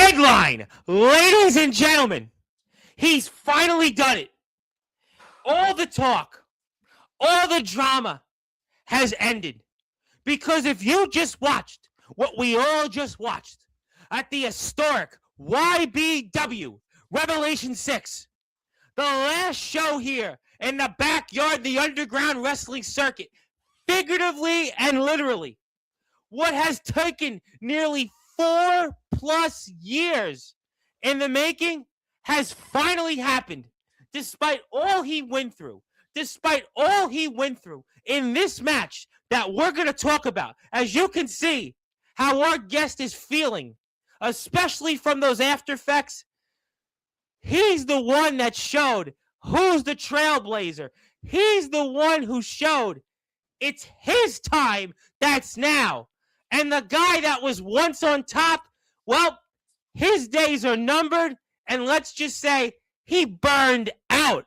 Headline, ladies and gentlemen, he's finally done it. All the talk, all the drama has ended. Because if you just watched what we all just watched at the historic YBW Revelation 6, the last show here in the backyard, the underground wrestling circuit, figuratively and literally, what has taken nearly 4+ years in the making has finally happened. Despite all he went through, in this match that we're going to talk about, as you can see how our guest is feeling, especially from those after effects, he's the one that showed who's the trailblazer. He's the one who showed it's his time that's now. And the guy that was once on top, well, his days are numbered. And let's just say he burned out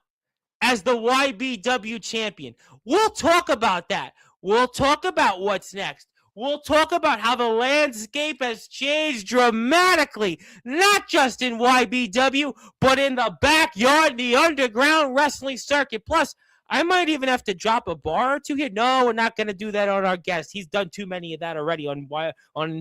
as the YBW champion. We'll talk about that. We'll talk about what's next. We'll talk about how the landscape has changed dramatically, not just in YBW, but in the backyard, the underground wrestling circuit. Plus, I might even have to drop a bar or two here. No, we're not going to do that on our guest. He's done too many of that already on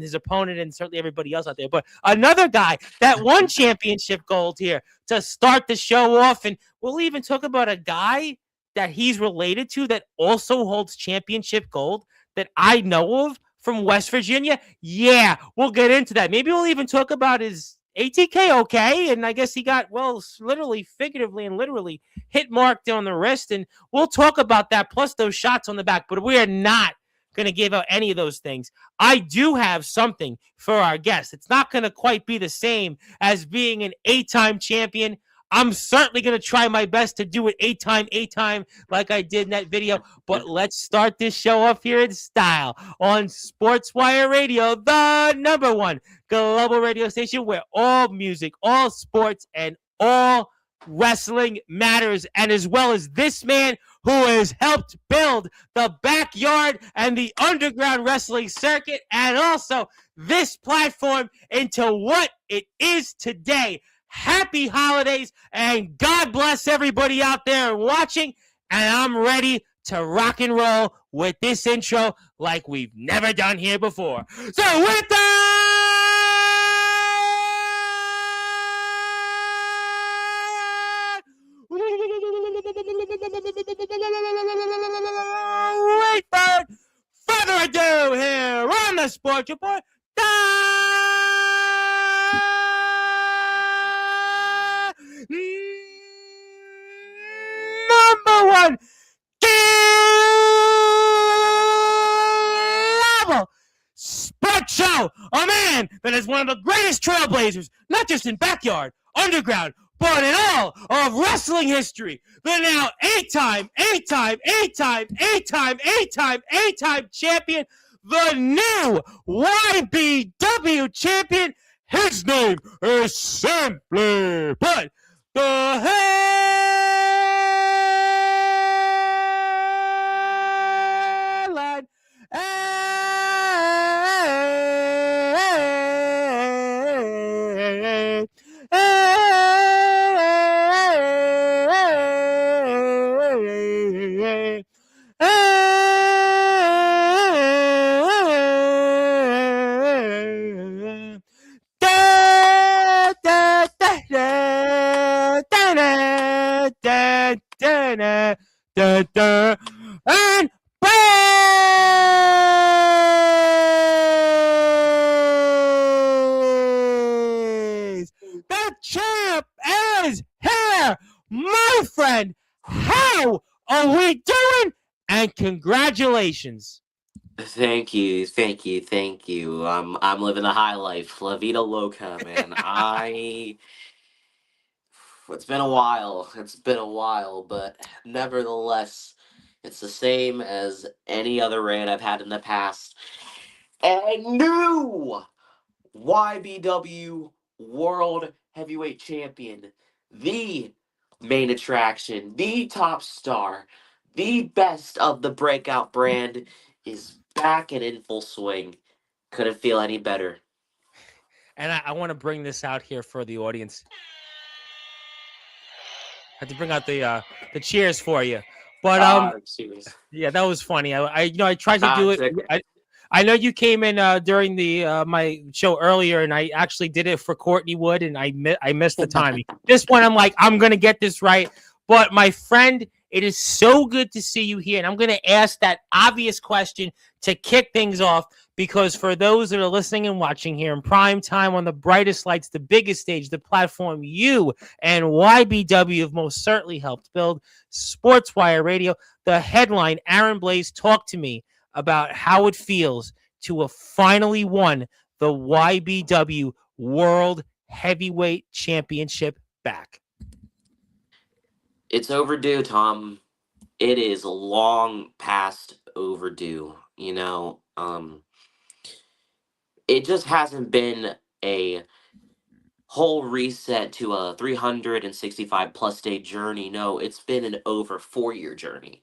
his opponent and certainly everybody else out there. But another guy that won championship gold here to start the show off. And we'll even talk about a guy that he's related to that also holds championship gold that I know of from West Virginia. Yeah, we'll get into that. Maybe we'll even talk about his ATK, okay? And I guess he got, well, literally, figuratively, and literally hit marked on the wrist. And we'll talk about that, plus those shots on the back. But we are not going to give out any of those things. I do have something for our guest. It's not going to quite be the same as being an 8-time champion. I'm certainly going to try my best to do it 8-time, like I did in that video. But let's start this show off here in style on Sportzwire Radio, the #1 global radio station where all music, all sports, and all wrestling matters. And as well as this man who has helped build the backyard and the underground wrestling circuit, and also this platform into what it is today. Happy holidays, and God bless everybody out there watching. And I'm ready to rock and roll with this intro like we've never done here before. So with that, without further ado, here on the Sports Report, #1 global sports show. A man that is one of the greatest trailblazers, not just in backyard, underground, but in all of wrestling history. The now 8-time champion, the new YBW champion. His name is simply put the headline. And praise! The champ is here! My friend, how are we doing? And congratulations. Thank you. I'm living the high life, La Vida Loca, man. It's been a while. But nevertheless, it's the same as any other reign I've had in the past. A new YBW World Heavyweight Champion, the main attraction, the top star, the best of the breakout brand, is back and in full swing. Couldn't feel any better. And I want to bring this out here for the audience. I had to bring out the cheers for you. But Serious. yeah, that was funny. I tried to do It's it. okay. I know you came in during the my show earlier, and I actually did it for Courtney Wood, and I missed the timing. This one, I'm like, I'm gonna get this right. But my friend, it is so good to see you here, and I'm gonna ask that obvious question to kick things off. Because for those that are listening and watching here in prime time on the brightest lights, the biggest stage, the platform you and YBW have most certainly helped build, Sportswire Radio, the headline, Aaron Blaze, talk to me about how it feels to have finally won the YBW World Heavyweight Championship back. It's overdue, Tom. It is long past overdue. It just hasn't been a whole reset to a 365 plus day journey. No, it's been an over 4 year journey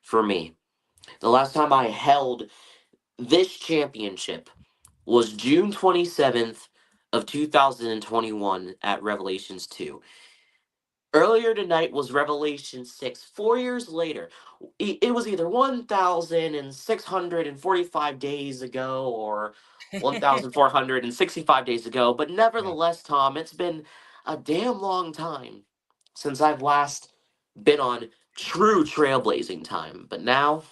for me. The last time I held this championship was June 27th of 2021 at Revelations 2. Earlier tonight was Revelation 6. 4 years later, it was either 1,645 days ago or 1,465 days ago, but Yeah. nevertheless, Tom, it's been a damn long time since I've last been on true trailblazing time. But now,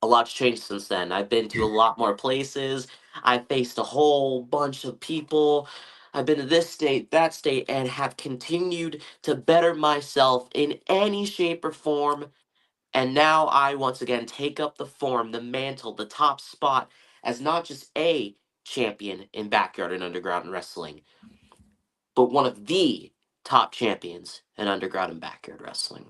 a lot's changed since then. I've been to a lot more places. I've faced a whole bunch of people. I've been to this state, that state, and have continued to better myself in any shape or form. And now I once again take up the form, the mantle, the top spot as not just a champion in backyard and underground wrestling, but one of the top champions in underground and backyard wrestling.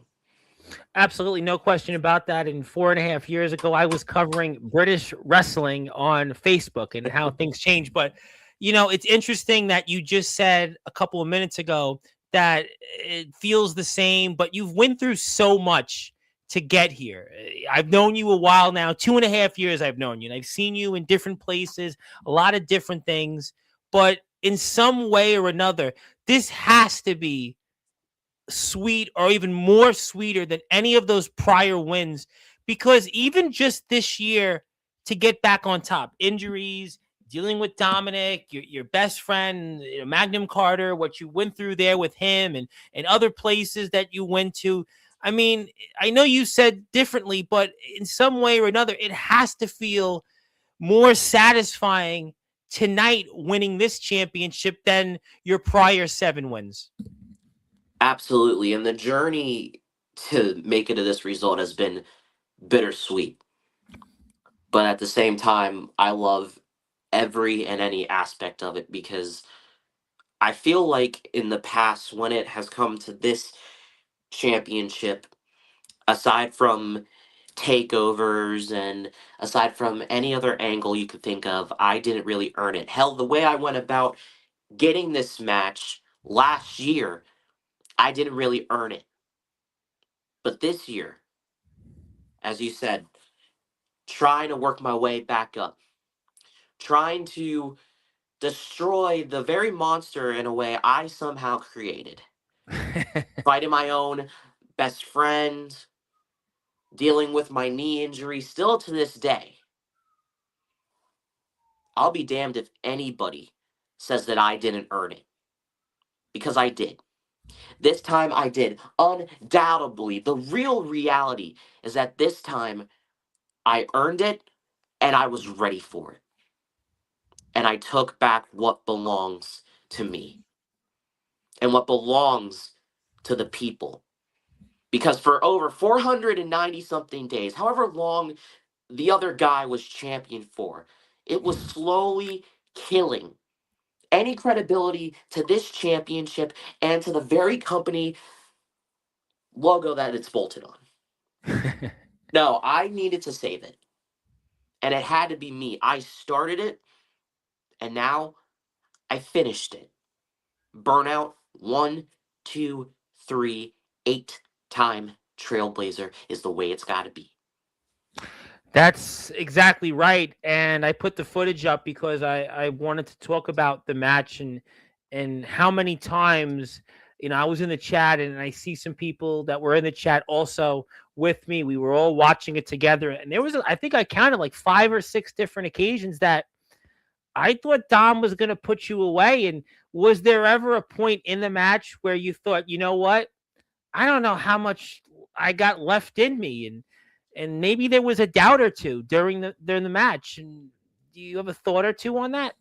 Absolutely, no question about that. And 4.5 years ago, I was covering British wrestling on Facebook and how things change. But it's interesting that you just said a couple of minutes ago that it feels the same, but you've went through so much to get here. I've known you a while now, 2.5 years I've known you, and I've seen you in different places, a lot of different things. But in some way or another, this has to be sweet or even more sweeter than any of those prior wins, because even just this year to get back on top, injuries, dealing with Dominic, your best friend, Magnum Carter, what you went through there with him, and other places that you went to. I mean, I know you said differently, but in some way or another, it has to feel more satisfying tonight winning this championship than your prior 7 wins. Absolutely. And the journey to make it to this result has been bittersweet. But at the same time, I love every and any aspect of it because I feel like in the past, when it has come to this championship, aside from takeovers and aside from any other angle you could think of, I didn't really earn it. Hell, the way I went about getting this match last year, I didn't really earn it. But this year, as you said, trying to work my way back up, trying to destroy the very monster in a way I somehow created. Fighting my own best friend, dealing with my knee injury still to this day. I'll be damned if anybody says that I didn't earn it. Because I did. This time I did. Undoubtedly. The real reality is that this time I earned it and I was ready for it. And I took back what belongs to me and what belongs to the people. Because for over 490 something days, however long the other guy was champion for, it was slowly killing any credibility to this championship and to the very company logo that it's bolted on. No, I needed to save it. And it had to be me. I started it, and now I finished it. Burnout, 1, 2, 3, 8 time Trailblazer is the way it's got to be. That's exactly right. And I put the footage up because I wanted to talk about the match and how many times, I was in the chat and I see some people that were in the chat also with me. We were all watching it together. And there was, I think I counted like 5 or 6 different occasions that I thought Dom was going to put you away. And was there ever a point in the match where you thought, you know what? I don't know how much I got left in me, and maybe there was a doubt or two during the match. And do you have a thought or two on that?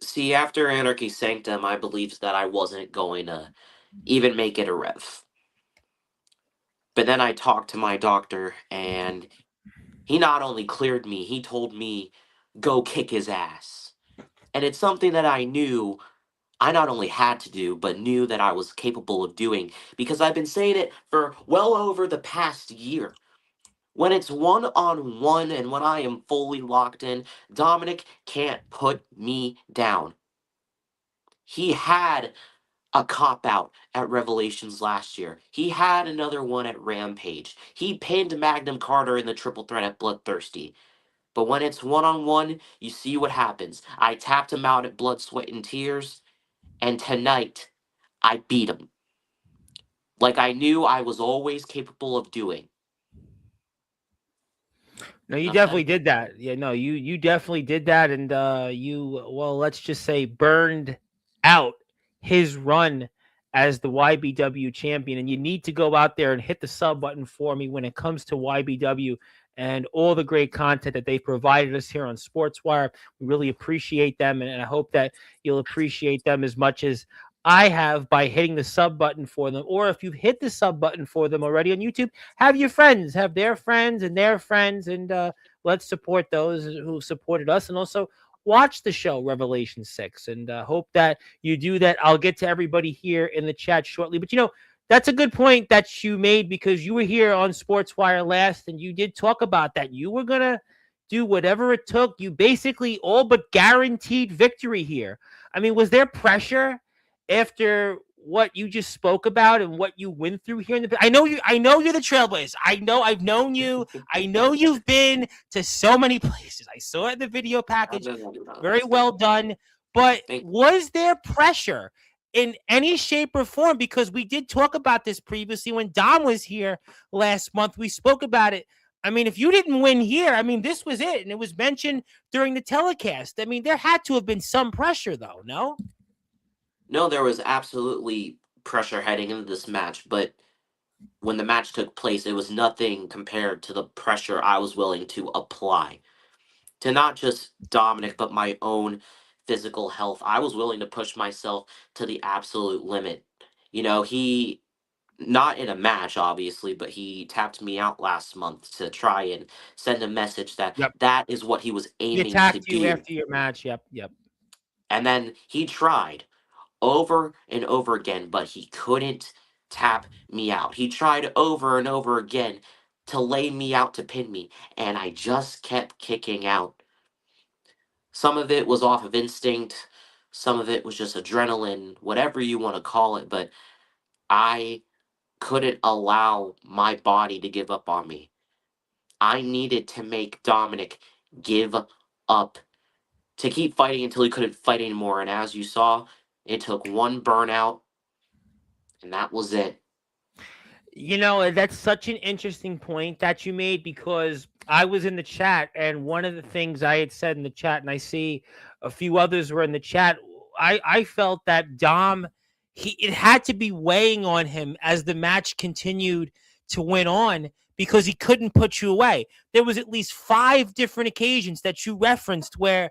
See, after Anarchy Sanctum, I believed that I wasn't going to even make it a rev. But then I talked to my doctor, and he not only cleared me, he told me, go kick his ass. And it's something that I knew I not only had to do, but knew that I was capable of doing because I've been saying it for well over the past year. When it's one on one and when I am fully locked in, Dominic can't put me down. He had a cop out at Revelations last year. He had another one at Rampage. He pinned Magnum Carter in the triple threat at Bloodthirsty. But when it's one on one, you see what happens. I tapped him out at Blood, Sweat, and Tears, and tonight I beat him. Like I knew I was always capable of doing. No, you Enough definitely said. did that. Yeah, no, you definitely did that, and you, well, let's just say, burned out his run as the YBW champion. And you need to go out there and hit the sub button for me when it comes to YBW and all the great content that they provided us here on Sportswire. We really appreciate them, and I hope that you'll appreciate them as much as I have by hitting the sub button for them. Or if you've hit the sub button for them already on YouTube, have your friends, have their friends and their friends, and let's support those who supported us, and also watch the show Revelation 6. And hope that you do that. I'll get to everybody here in the chat shortly. But that's a good point that you made, because you were here on Sportswire last and you did talk about that. You were going to do whatever it took. You basically all but guaranteed victory here. I mean, was there pressure after what you just spoke about and what you went through here in the I know you're the trailblazer. I've known you. I know you've been to so many places. I saw it in the video No, package. no, no, no, Very thank well done. But thank was there pressure in any shape or form? Because we did talk about this previously when Dom was here last month. We spoke about it. I mean, if you didn't win here, I mean, this was it. And it was mentioned during the telecast. I mean, there had to have been some pressure, though, no? No, there was absolutely pressure heading into this match, but when the match took place, it was nothing compared to the pressure I was willing to apply to not just Dominic, but my own physical health. I was willing to push myself to the absolute limit. He, not in a match, obviously, but he tapped me out last month to try and send a message that Yep. that is what he was He aiming to attacked you do. after your match. Yep. Yep. And then he tried over and over again, but he couldn't tap me out. He tried over and over again to lay me out to pin me, and I just kept kicking out. Some of it was off of instinct, some of it was just adrenaline, whatever you want to call it, but I couldn't allow my body to give up on me. I needed to make Dominic give up, to keep fighting until he couldn't fight anymore. And as you saw, it took one burnout, and that was it. That's such an interesting point that you made, because I was in the chat, and one of the things I had said in the chat, and I see a few others were in the chat, I felt that Dom, it had to be weighing on him as the match continued to win on, because he couldn't put you away. There was at least 5 different occasions that you referenced where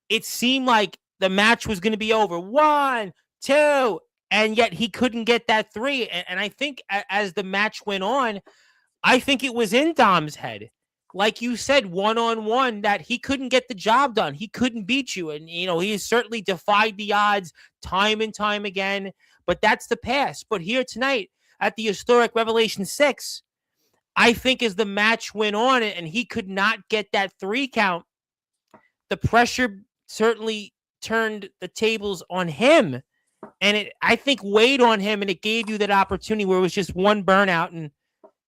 it seemed like the match was going to be over. 1, 2, and yet he couldn't get that 3. And I think as the match went on, I think it was in Dom's head, like you said, one on one, that he couldn't get the job done. He couldn't beat you. And, he has certainly defied the odds time and time again. But that's the past. But here tonight at the historic Revelation 6, I think as the match went on and he could not get that 3 count, the pressure certainly turned the tables on him. And I think, weighed on him, and it gave you that opportunity where it was just one burnout, and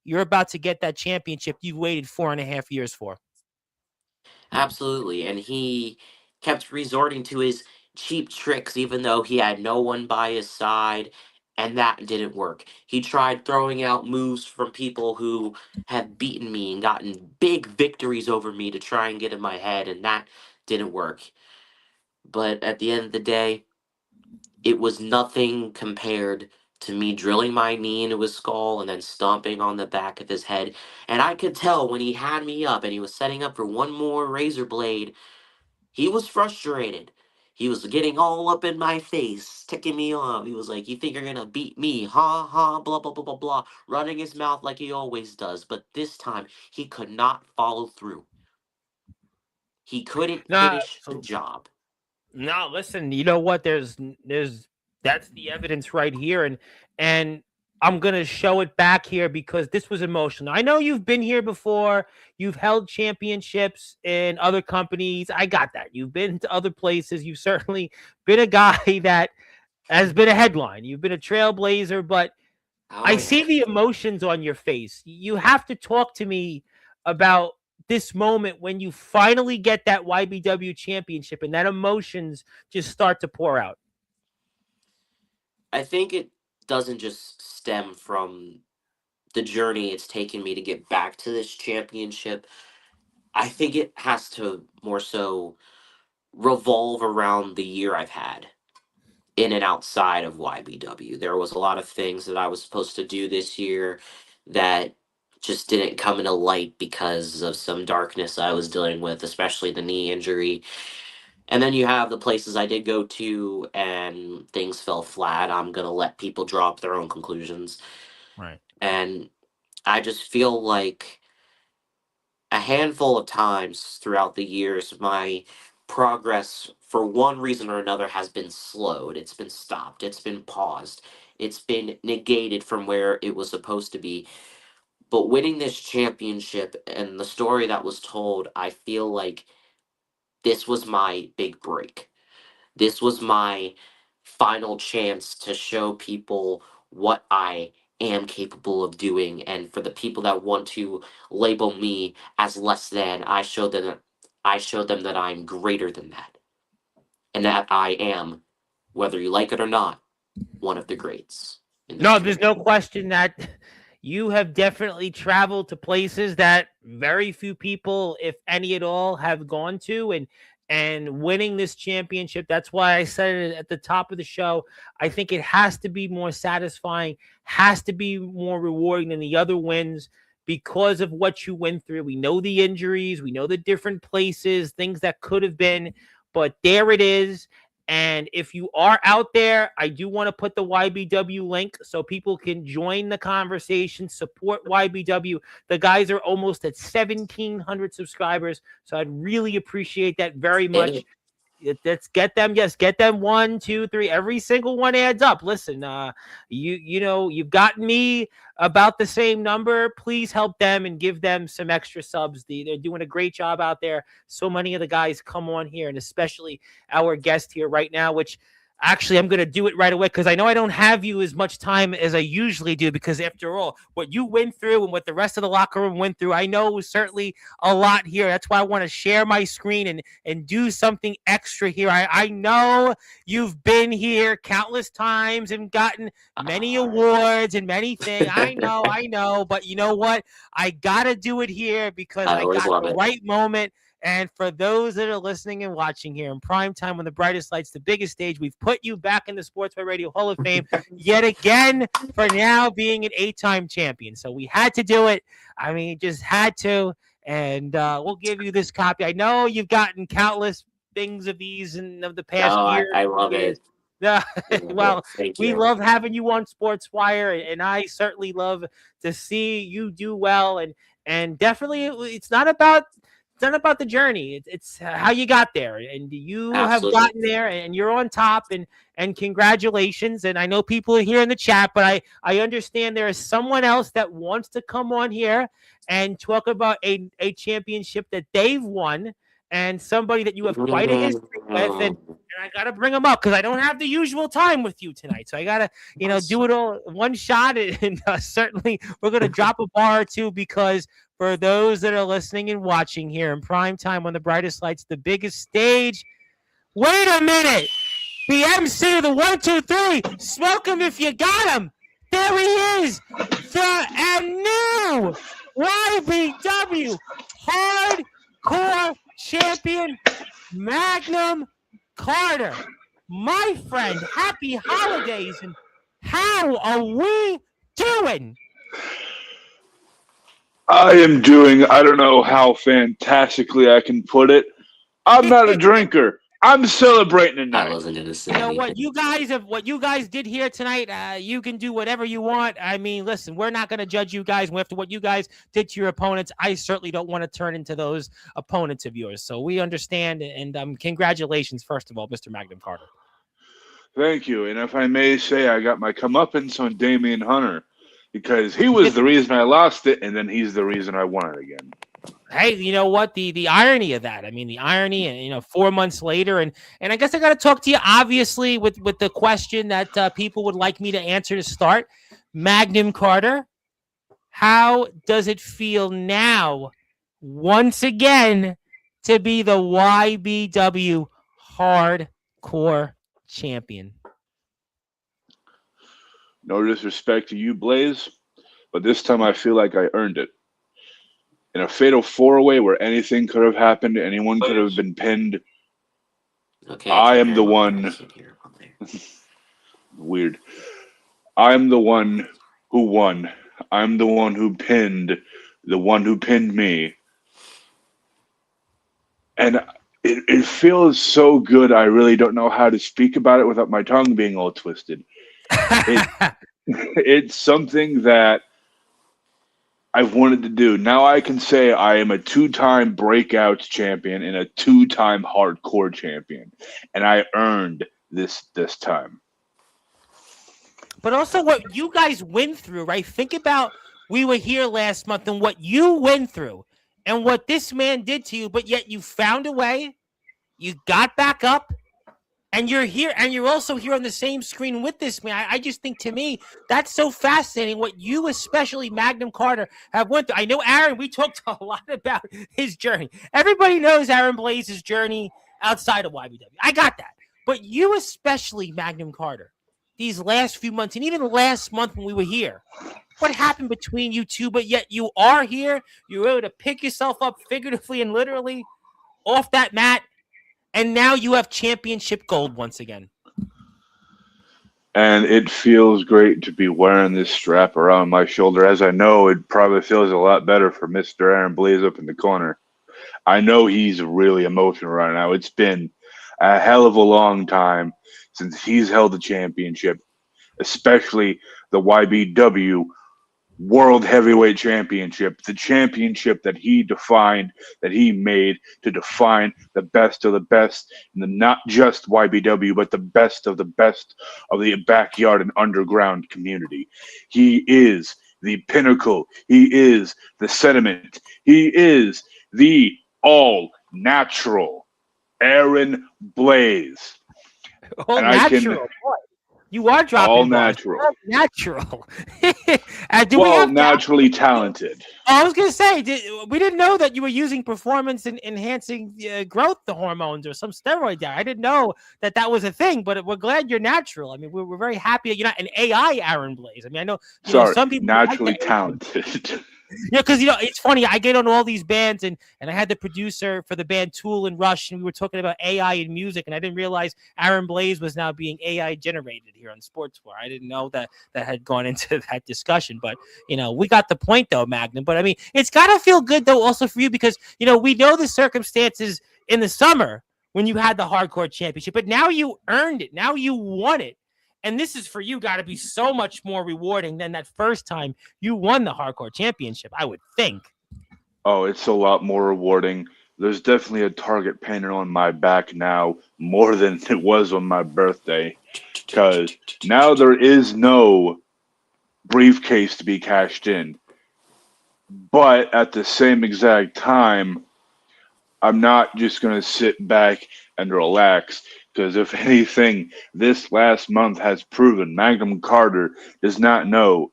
you're about to get that championship you've waited 4.5 years for. Absolutely. And he kept resorting to his cheap tricks, even though he had no one by his side, and that didn't work. He tried throwing out moves from people who have beaten me and gotten big victories over me to try and get in my head, and that didn't work. But at the end of the day, it was nothing compared to me drilling my knee into his skull and then stomping on the back of his head. And I could tell when he had me up and he was setting up for one more razor blade, he was frustrated. He was getting all up in my face, ticking me off. He was like, "You think you're gonna beat me? Ha ha, blah, blah, blah, blah, blah," running his mouth like he always does. But this time, he could not follow through. He couldn't Nah, finish the so job. no, listen, you know what? There's that's the evidence right here, and I'm gonna show it back here because this was emotional. I know you've been here before. You've held championships in other companies. I got that. You've been to other places. You've certainly been a guy that has been a headline. You've been a trailblazer, but I Oh, see yeah. the emotions on your face. You have to talk to me about this moment when you finally get that YBW championship and that emotions just start to pour out. I think it doesn't just stem from the journey it's taken me to get back to this championship. I think it has to more so revolve around the year I've had in and outside of YBW. There was a lot of things that I was supposed to do this year that just didn't come into light because of some darkness I was dealing with, especially the knee injury. And then you have the places I did go to and things fell flat. I'm going to let people draw up their own conclusions. Right. And I just feel like a handful of times throughout the years, my progress, for one reason or another, has been slowed. It's been stopped. It's been paused. It's been negated from where it was supposed to be. But winning this championship and the story that was told, I feel like this was my big break. This was my final chance to show people what I am capable of doing. And for the people that want to label me as less than, I showed them that I'm greater than that. And that I am, whether you like it or not, one of the greats in this No, there's journey. no question that you have definitely traveled to places that very few people, if any at all, have gone to, and winning this championship. That's why I said it at the top of the show. I think it has to be more satisfying, has to be more rewarding than the other wins because of what you went through. We know the injuries, we know the different places, things that could have been, but there it is. And if you are out there, I do want to put the YBW link so people can join the conversation, support YBW. The guys are almost at 1,700 subscribers. So I'd really appreciate that very Hit much. it. Let's get them. Yes, get them 1, 2, 3. Every single one adds up. Listen, you know you've gotten me about the same number. Please help them and give them some extra subs. They're doing a great job out there. So many of the guys come on here, and especially our guest here right now, which actually I'm going to do it right away because I know I don't have you as much time as I usually do because after all, what you went through and what the rest of the locker room went through, I know was certainly a lot here. That's why I want to share my screen and do something extra here. I know you've been here countless times and gotten many Uh, awards and many things. I know, but you know what? I got to do it here because I I always got love the it. right moment. And for those that are listening and watching here in prime time on the brightest lights, the biggest stage, we've put you back in the Sportswire Radio Hall of Fame yet again for now being an 8-time champion. So we had to do it. I mean, just had to. And we'll give you this copy. I know you've gotten countless things of these in of the past Oh, year, I love years. it. I love Well, it. Thank we you. love having you on Sportswire, and I certainly love to see you do well. And definitely, it's not about the journey. It's how you got there, and you have Absolutely. gotten there, and you're on top. And congratulations. And I know people are here in the chat, but I understand there is someone else that wants to come on here and talk about a championship that they've won, and somebody that you have quite a history with. And I got to bring them up because I don't have the usual time with you tonight. So I got to, do it all one shot. And certainly we're going to drop a bar or two because for those that are listening and watching here in prime time on the brightest lights, the biggest stage. Wait a minute. The MC of the 1, 2, 3. Smoke him if you got him. There he is. The new YBW Hardcore Champion, Magnum Carter. My friend, happy holidays. And how are we doing? I am doing, I don't know how fantastically I can put it. I'm not a drinker. I'm celebrating tonight. I wasn't gonna say. You know what you guys did here tonight. You can do whatever you want. I mean, listen, we're not going to judge you guys after what you guys did to your opponents. I certainly don't want to turn into those opponents of yours. So we understand, and congratulations, first of all, Mr. Magnum Carter. Thank you. And if I may say, I got my comeuppance on Damian Hunter because he was the reason I lost it, and then he's the reason I won it again. Hey, you know what? The irony of that. I mean, the irony, and 4 months later, and I guess I got to talk to you, obviously, with the question that people would like me to answer to start. Magnum Carter, how does it feel now, once again, to be the YBW Hardcore Champion? No disrespect to you, Blaze, but this time I feel like I earned it. In a fatal four-way where anything could have happened, anyone could have been pinned. Okay, I am the one. Weird. I'm the one who won. I'm the one who pinned the one who pinned me. And it feels so good. I really don't know how to speak about it without my tongue being all twisted. It's something that I've wanted to do. Now I can say I am a 2-time breakout champion and a 2-time hardcore champion. And I earned this time. But also what you guys went through, right? Think about, we were here last month and what you went through and what this man did to you, but yet you found a way, you got back up, and you're here, and you're also here on the same screen with this man. I just think, to me, that's so fascinating what you, especially Magnum Carter, have went through. I know Aaron, we talked a lot about his journey. Everybody knows Aaron Blaze's journey outside of YBW. I got that. But you, especially Magnum Carter, these last few months, and even last month when we were here, what happened between you two? But yet you are here. You were able to pick yourself up figuratively and literally off that mat. And now you have championship gold once again. And it feels great to be wearing this strap around my shoulder. As I know, it probably feels a lot better for Mr. Aaron Blaze up in the corner. I know he's really emotional right now. It's been a hell of a long time since he's held the championship, especially the YBW World Heavyweight Championship, the championship that he defined, that he made to define the best of the best in the not just YBW, but the best of the backyard and underground community. He is the pinnacle. He is the sentiment. He is the all-natural Aaron Blaze. All natural. You are dropping all natural. All natural. Naturally talented. I was going to say, we didn't know that you were using performance-enhancing growth hormones or some steroid there. I didn't know that was a thing, but we're glad you're natural. I mean, we're very happy that you're not an AI Aaron Blaze. I mean, I know, some people naturally talented. Yeah, because it's funny. I get on all these bands, and I had the producer for the band Tool and Rush, and we were talking about AI in music, and I didn't realize Aaron Blaze was now being AI generated here on Sportzwire. I didn't know that had gone into that discussion, but we got the point though, Magnum. But I mean, it's got to feel good though, also for you, because we know the circumstances in the summer when you had the hardcore championship, but now you earned it. Now you won it. And this is for you got to be so much more rewarding than that first time you won the hardcore championship, I would think. Oh, it's a lot more rewarding. There's definitely a target painted on my back now, more than it was on my birthday. Because now there is no briefcase to be cashed in. But at the same exact time, I'm not just going to sit back and relax. Because if anything, this last month has proven Magnum Carter does not know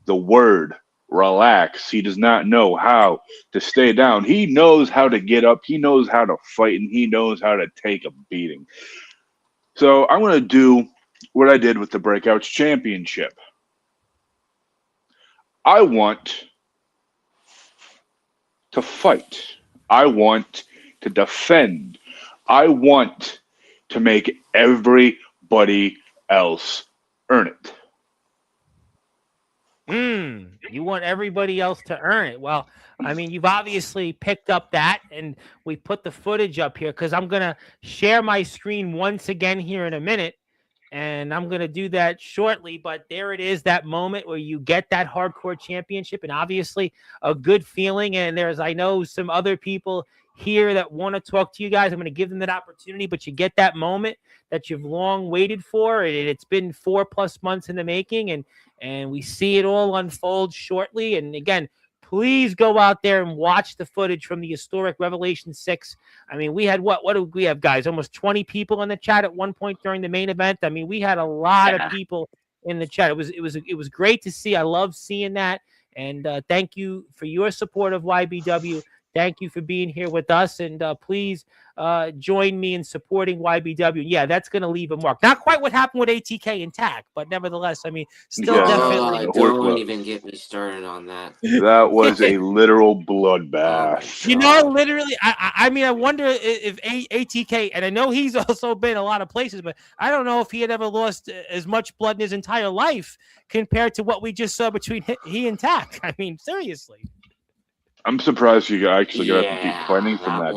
the word relax. He does not know how to stay down. He knows how to get up. He knows how to fight, and he knows how to take a beating. So I'm going to do what I did with the Breakouts Championship. I want to fight. I want to defend. I want to make everybody else earn it. You want everybody else to earn it. Well, I mean, you've obviously picked up that, and we put the footage up here because I'm going to share my screen once again here in a minute, and I'm going to do that shortly. But there it is, that moment where you get that hardcore championship, and obviously a good feeling. And I know some other people here that want to talk to you guys. I'm going to give them that opportunity, but you get that moment that you've long waited for, and it's been 4+ months in the making, and we see it all unfold shortly. And again, please go out there and watch the footage from the historic Revelation 6. I mean, we had what did we have, guys? Almost 20 people in the chat at one point during the main event. I mean, we had a lot of people in the chat. It was great to see. I love seeing that. And thank you for your support of YBW. Thank you for being here with us, and please join me in supporting YBW. Yeah, that's going to leave a mark. Not quite what happened with ATK and TAC, but nevertheless, I mean, still definitely. Don't even get me started on that. That was a literal bloodbath. You know, literally, I mean, I wonder if ATK, and I know he's also been a lot of places, but I don't know if he had ever lost as much blood in his entire life compared to what we just saw between he and TAC. I mean, seriously. I'm surprised you actually got to keep fighting from that.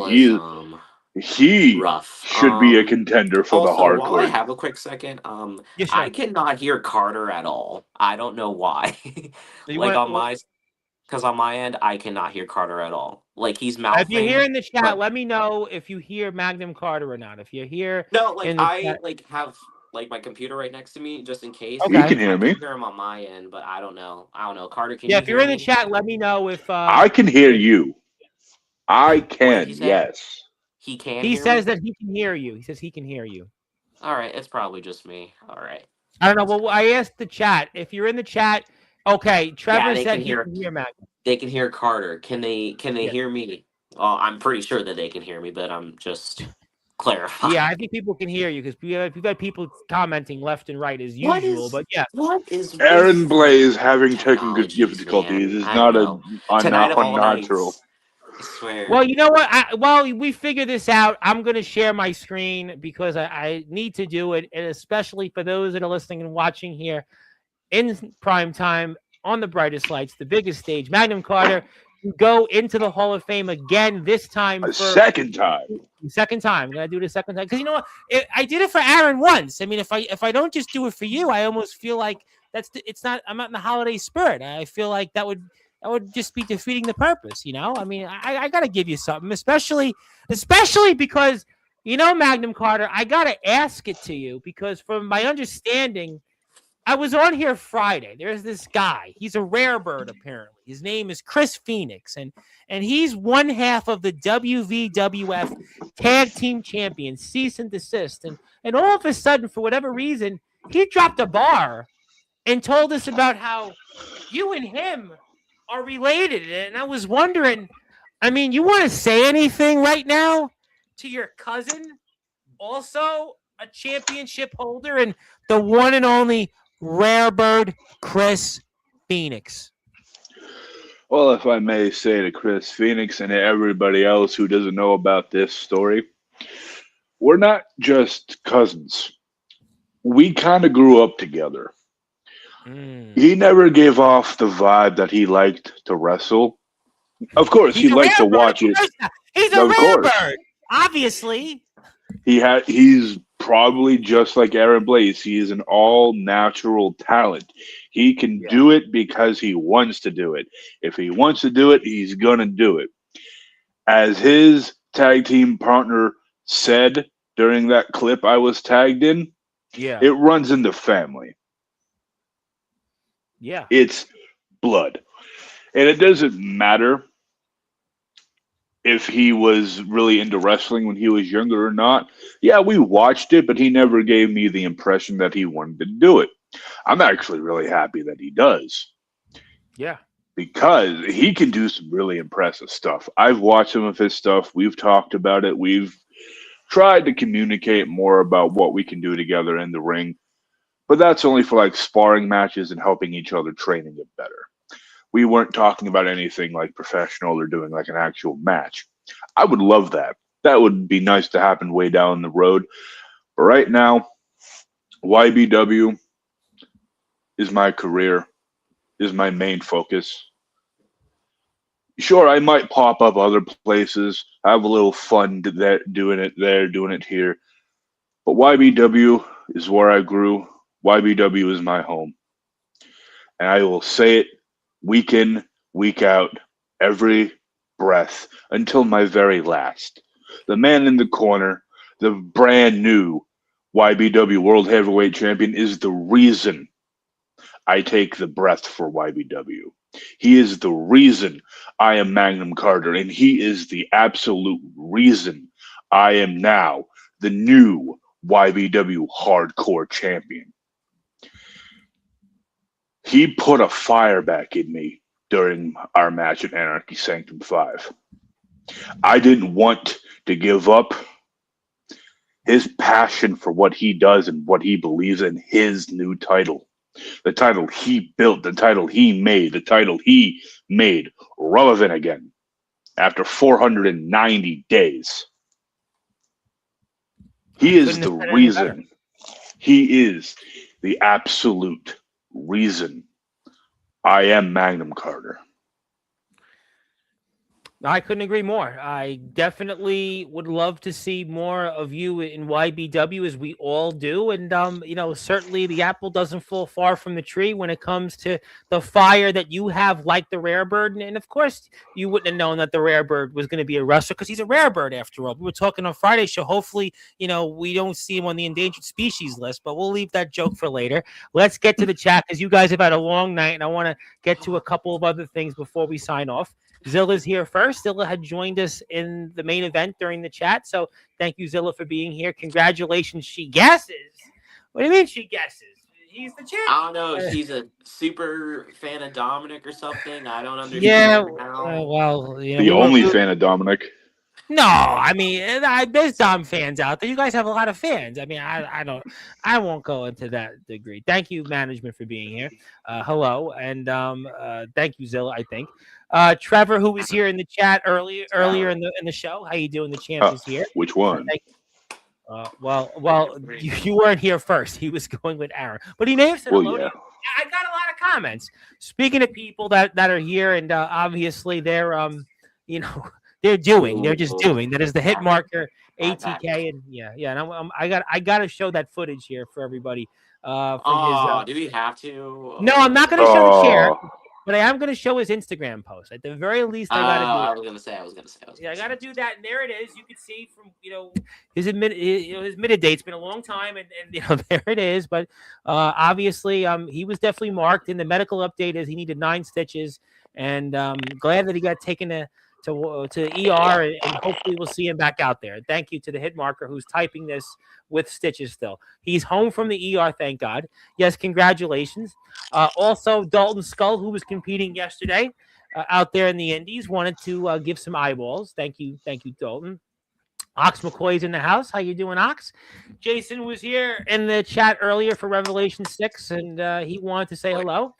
He rough. Should be a contender for also, the hardcore. While I have a quick second, yes, I cannot hear Carter at all. I don't know why. Because on my end, I cannot hear Carter at all. Like, he's mouthing. If you hear in the chat, let me know if you hear Magnum Carter or not. If you hear, have my computer right next to me just in case. Okay. You can hear me. I can hear him on my end, but I don't know. Carter, can you if you're in the chat, let me know if I can hear you. I can. Yes. He can. He says that he can hear you. He says he can hear you. All right, it's probably just me. All right. I don't know. Well, I asked the chat. If you're in the chat, okay. Trevor said he can hear Magnum. They can hear Carter. Can they hear me? Well, I'm pretty sure that they can hear me, but I'm just clarifying. Yeah, I think people can hear you because we've got people commenting left and right as usual. But yeah, what is Aaron Blaze having technical difficulties is not unnatural. I swear. Well, you know what? While we figure this out, I'm going to share my screen because I need to do it, and especially for those that are listening and watching here in prime time on the brightest lights, the biggest stage. Magnum Carter, you go into the Hall of Fame again. This time, second time. I'm gonna do it a second time because you know what? I did it for Aaron once. I mean, if I don't just do it for you, I almost feel like I'm not in the holiday spirit. I feel like that would just be defeating the purpose, you know? I mean, I got to give you something, especially because, you know, Magnum Carter, I got to ask it to you because from my understanding, I was on here Friday. There's this guy. He's a rare bird, apparently. His name is Chris Phoenix, and he's one half of the WVWF Tag Team Champions, cease and desist. And all of a sudden, for whatever reason, he dropped a bar and told us about how you and him are related. And I was wondering, I mean, you want to say anything right now to your cousin, also a championship holder and the one and only rare bird, Chris Phoenix? Well, if I may say to Chris Phoenix and everybody else who doesn't know about this story, we're not just cousins. We kind of grew up together. He never gave off the vibe that he liked to wrestle. Of course, he liked to watch it. He's a rare bird, obviously. He's probably just like Aaron Blaze. He is an all-natural talent. He can do it because he wants to do it. If he wants to do it, he's going to do it. As his tag team partner said during that clip I was tagged in, it runs in the family. Yeah. It's blood. And it doesn't matter if he was really into wrestling when he was younger or not. Yeah, we watched it, but he never gave me the impression that he wanted to do it. I'm actually really happy that he does Yeah. because he can do some really impressive stuff. I've watched some of his stuff. We've talked about it. We've tried to communicate more about what we can do together in the ring, but that's only for like sparring matches and helping each other train and get better. We weren't talking about anything like professional or doing like an actual match. I would love that. That would be nice to happen way down the road. But right now, YBW is my career, is my main focus. Sure, I might pop up other places, have a little fun doing it there, doing it here. But YBW is where I grew. YBW is my home. And I will say it week in, week out, every breath until my very last. The man in the corner, the brand new YBW World Heavyweight Champion, is the reason I take the breath for YBW. He is the reason I am Magnum Carter, and he is the absolute reason I am now the new YBW Hardcore Champion. He put a fire back in me during our match at Anarchy Sanctum 5. I didn't want to give up. His passion for what he does and what he believes in, his new title, the title he built, the title he made relevant again after 490 days. He is the reason. He is the absolute reason I am Magnum Carter. I couldn't agree more. I definitely would love to see more of you in YBW, as we all do. And, certainly the apple doesn't fall far from the tree when it comes to the fire that you have, like the Rare Bird. And of course, you wouldn't have known that the Rare Bird was going to be a wrestler because he's a Rare Bird after all. We were talking on Friday's show. Hopefully, we don't see him on the endangered species list, but we'll leave that joke for later. Let's get to the chat because you guys have had a long night, and I want to get to a couple of other things before we sign off. Zilla's here first. Zilla had joined us in the main event during the chat. So thank you, Zilla, for being here. Congratulations. She guesses. What do you mean she guesses? He's the champ. I don't know if she's a super fan of Dominic or something. I don't understand. Yeah, now. The only fan of Dominic. No, I mean, there's Dom fans out there. You guys have a lot of fans. I mean, I won't go into that degree. Thank you, management, for being here. Hello, and thank you, Zilla. I think Trevor, who was here in the chat earlier in the show. How you doing? The champ is here. Which one? Well, you weren't here first. He was going with Aaron, but he may have said hello. Yeah. I got a lot of comments. Speaking of people that are here, and obviously they're they're just doing. That is the hit marker ATK, and and I got to show that footage here for everybody. Do we have to? No, I'm not going to show the share, but I am going to show his Instagram post. At the very least, I got to do. I was going to say. Yeah, I got to do that, and there it is. You can see from his admitted date's been a long time, and there it is. But obviously, he was definitely marked. In the medical update, is he needed 9 stitches, and glad that he got taken to ER, and hopefully we'll see him back out there. Thank you to the hit marker who's typing this with stitches still. He's home from the ER, thank God. Yes, congratulations. Also, Dalton Skull, who was competing yesterday out there in the Indies, wanted to give some eyeballs. Thank you, Dalton. Ox McCoy's in the house. How you doing, Ox? Jason was here in the chat earlier for Revelation 6, and he wanted to say hello.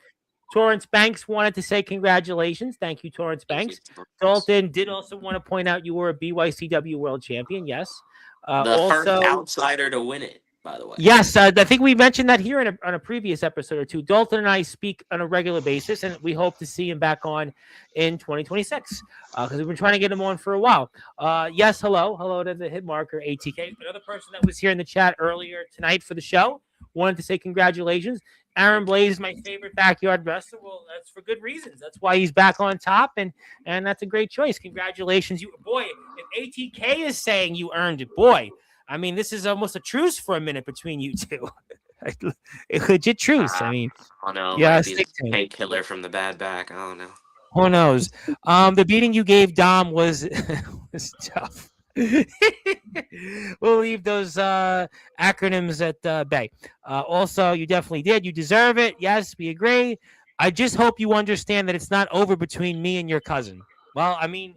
Torrance Banks wanted to say congratulations. Thank you, Torrance Banks. Dalton did also want to point out you were a BYCW world champion. Yes. The first outsider to win it, by the way. Yes. I think we mentioned that here on a previous episode or two. Dalton and I speak on a regular basis, and we hope to see him back on in 2026 because we've been trying to get him on for a while. Yes. Hello to the hit marker ATK. Another person that was here in the chat earlier tonight for the show wanted to say congratulations. Aaron Blaze is my favorite backyard wrestler. Well, that's for good reasons. That's why he's back on top, and that's a great choice. Congratulations, if ATK is saying you earned it, boy. I mean, this is almost a truce for a minute between you two. A legit truce. I mean, I don't know. Yeah, Maybe the killer from the bad back. I don't know. Who knows? The beating you gave Dom was was tough. We'll leave those acronyms at bay. Also, you definitely did. You deserve it. Yes, we agree. I just hope you understand that it's not over between me and your cousin. Well, I mean,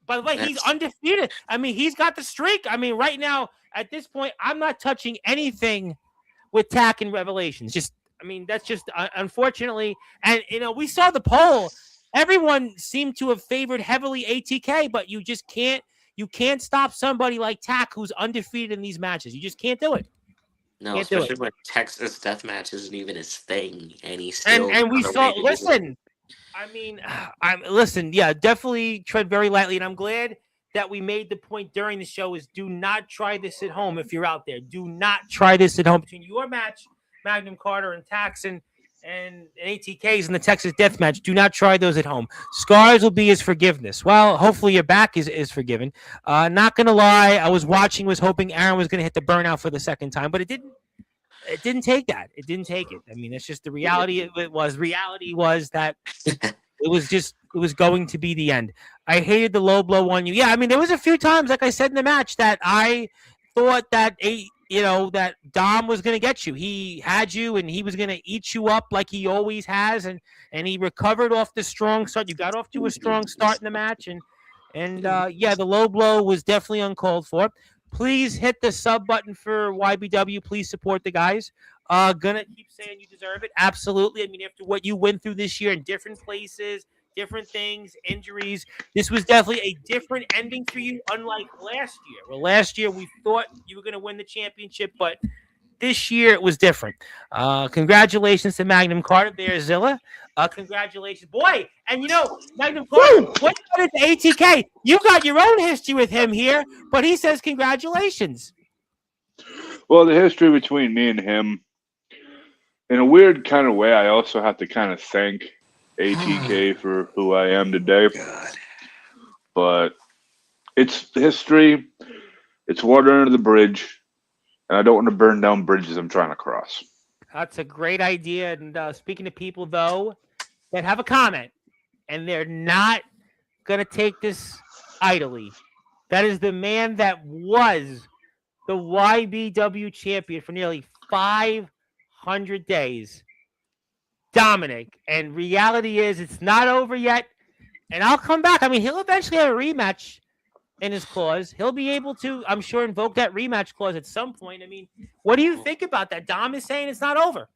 by the way, he's That's undefeated. I mean, he's got the streak. I mean, right now, at this point, I'm not touching anything with Tack and Revelations. Just, I mean, that's just unfortunately. And we saw the poll. Everyone seemed to have favored heavily ATK, but you just can't. You can't stop somebody like Tack who's undefeated in these matches. You just can't do it. no, Can't do it. especially when Texas Deathmatch isn't even his thing, and he And still and we found a saw. way to do it. Listen, I mean, listen. Yeah, definitely tread very lightly, and I'm glad that we made the point during the show is do not try this at home if you're out there. Do not try this at home between your match, Magnum Carter and Taxon and ATKs in the Texas Death Match. Do not try those at home. Scars will be his forgiveness. Well, hopefully your back is forgiven. Not gonna lie, I was hoping Aaron was gonna hit the burnout for the second time, but it didn't. It didn't take that. It didn't take it. I mean, it's just the reality. Reality was that it was going to be the end. I hated the low blow on you. Yeah, I mean, there was a few times, like I said in the match, that I thought that that Dom was going to get you. He had you, and he was going to eat you up like he always has, and he recovered off the strong start. You got off to a strong start in the match, and yeah, the low blow was definitely uncalled for. Please hit the sub button for YBW. Please support the guys. Gonna keep saying you deserve it. Absolutely. I mean, after what you went through this year in different places, different things, injuries, this was definitely a different ending for you, unlike last year. Well, last year we thought you were gonna win the championship, but this year it was different. Congratulations to Magnum Carter there, Zilla. Congratulations, boy. And Magnum Carter, what about it to ATK? You got your own history with him here, but he says congratulations. Well, the history between me and him, in a weird kind of way, I also have to kind of thank ATK for who I am today. God. But it's history. It's water under the bridge. And I don't want to burn down bridges I'm trying to cross. That's a great idea. And speaking to people, though, that have a comment, and they're not going to take this idly, that is the man that was the YBW champion for nearly 500 days, Dominic. And reality is it's not over yet. And I'll come back. I mean, he'll eventually have a rematch in his clause. He'll be able to, I'm sure, invoke that rematch clause at some point. I mean, what do you think about that? Dom is saying it's not over.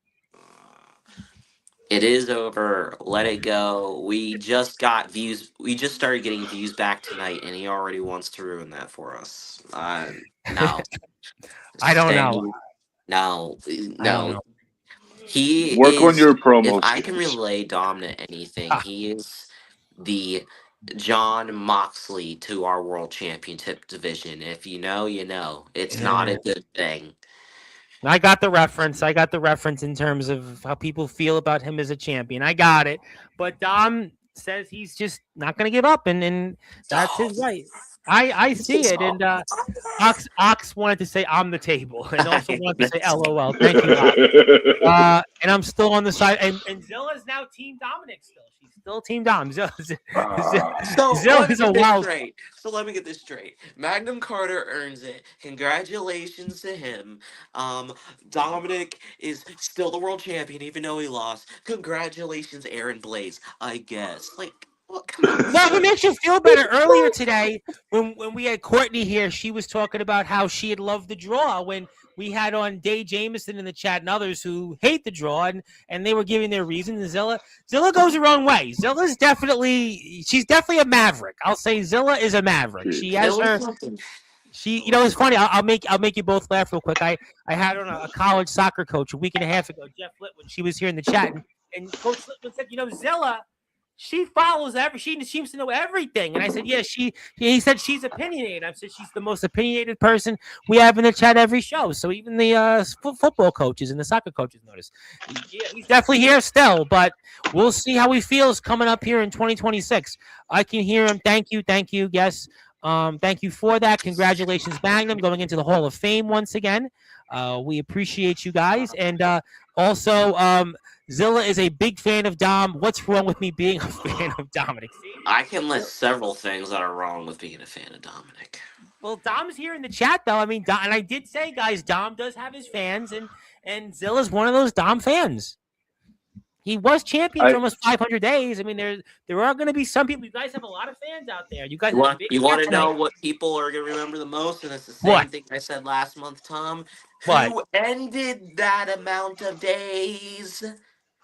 It is over. Let it go. We just got views. We just started getting views back tonight, and he already wants to ruin that for us. No. I don't know. No. don't No. know. He Work is, on your promo if I can skills. relay Dom to anything, he is the John Moxley to our world championship division. If you know, you know. It's not a good thing. I got the reference. In terms of how people feel about him as a champion. I got it. But Dom says he's just not going to give up, and that's his right. I see it. And Ox wanted to say I'm the table, and also wanted to say LOL. Thank you, Ox. And I'm still on the side. And Zilla's now Team Dominic still. She's still Team Dom. Zilla is a wild. So let me get this straight. Magnum Carter earns it. Congratulations to him. Dominic is still the world champion, even though he lost. Congratulations, Aaron Blaze. I guess. Like, well, come on. No, it makes you feel better. Earlier today, when we had Courtney here, she was talking about how she had loved the draw when we had on Dave Jameson in the chat and others who hate the draw, and they were giving their reasons. Zilla goes the wrong way. She's definitely a maverick. I'll say Zilla is a maverick. She has her. It's funny. I'll make you both laugh real quick. I had on a college soccer coach a week and a half ago, Jeff Litwin. She was here in the chat, and Coach Litwin said, Zilla, she follows she seems to know everything. And I said, yeah, he said she's opinionated. I said she's the most opinionated person we have in the chat every show. So even the football coaches and the soccer coaches notice. Yeah, he's definitely here still, but we'll see how he feels coming up here in 2026. I can hear him. Thank you. Yes. Thank you for that. Congratulations, Magnum, going into the Hall of Fame once again. We appreciate you guys. And also, Zilla is a big fan of Dom. What's wrong with me being a fan of Dominic? See? I can list several things that are wrong with being a fan of Dominic. Well, Dom's here in the chat, though. I mean, Dom, and I did say, guys, Dom does have his fans, and Zilla's one of those Dom fans. He was champion for almost 500 days. I mean, there are going to be some people. You guys have a lot of fans out there. You guys have a big You want to fan know tonight. what people are going to remember the most? And it's the same What? thing I said last month, Tom. What? Who ended that amount of days?